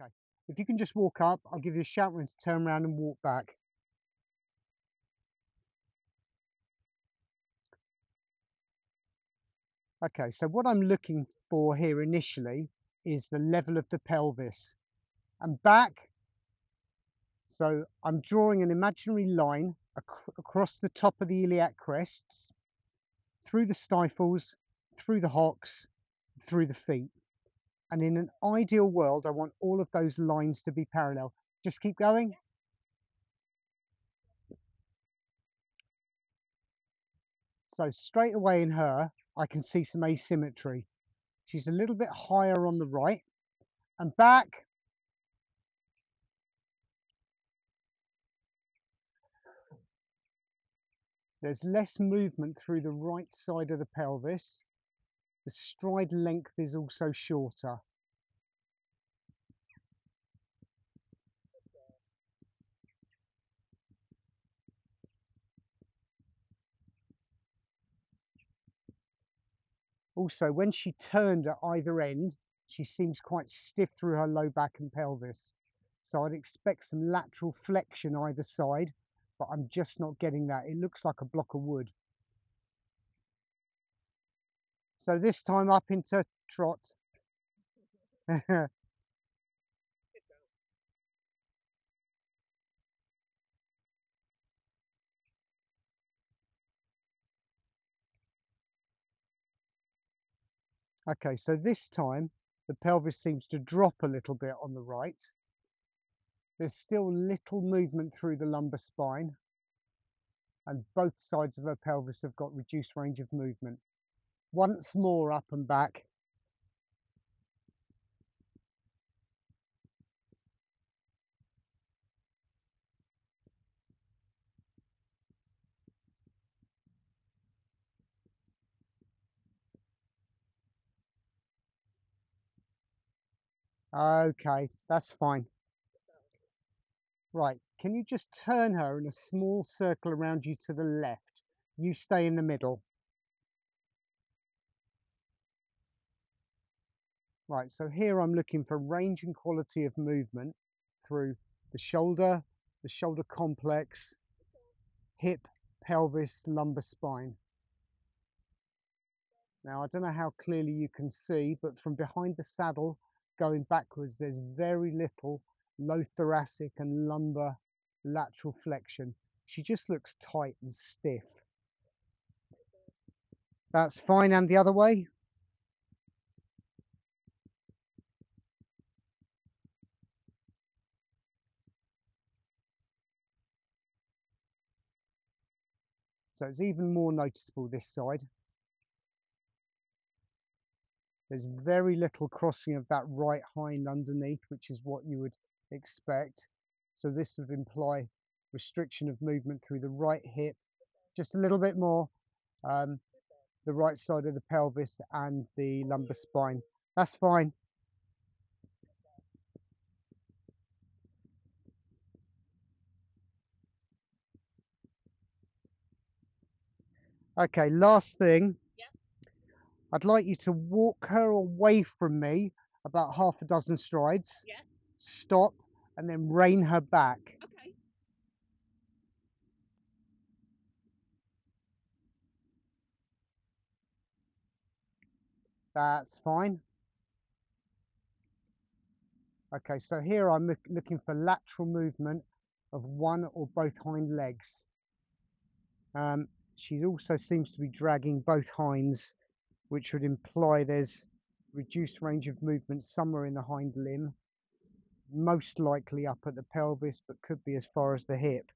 Okay, if you can just walk up, I'll give you a shout when to turn around and walk back. Okay, so what I'm looking for here initially is the level of the pelvis and back. So I'm drawing an imaginary line across the top of the iliac crests, through the stifles, through the hocks, through the feet. And in an ideal world, I want all of those lines to be parallel. Just keep going. So straight away in her, I can see some asymmetry. She's a little bit higher on the right and back. There's less movement through the right side of the pelvis. The stride length is also shorter. Also, when she turned at either end, she seems quite stiff through her low back and pelvis. So I'd expect some lateral flexion either side, but I'm just not getting that. It looks like a block of wood. So this time up into trot. Okay, so this time the pelvis seems to drop a little bit on the right. There's still little movement through the lumbar spine, and both sides of her pelvis have got reduced range of movement. Once more up and back. Okay, that's fine. Right, can you just turn her in a small circle around you to the left? You stay in the middle. Right, so here I'm looking for range and quality of movement through the shoulder complex, hip, pelvis, lumbar spine. Now, I don't know how clearly you can see, but from behind the saddle going backwards, there's very little low thoracic and lumbar lateral flexion. She just looks tight and stiff. That's fine, and the other way. So it's even more noticeable this side. There's very little crossing of that right hind underneath, which is what you would expect. So this would imply restriction of movement through the right hip, just a little bit more, the right side of the pelvis and the lumbar spine. That's fine. Okay, last thing. I'd like you to walk her away from me about half a dozen strides. Stop and then rein her back. Okay. That's fine. Okay, so here I'm looking for lateral movement of one or both hind legs. She also seems to be dragging both hinds, which would imply there's reduced range of movement somewhere in the hind limb, most likely up at the pelvis, but could be as far as the hip.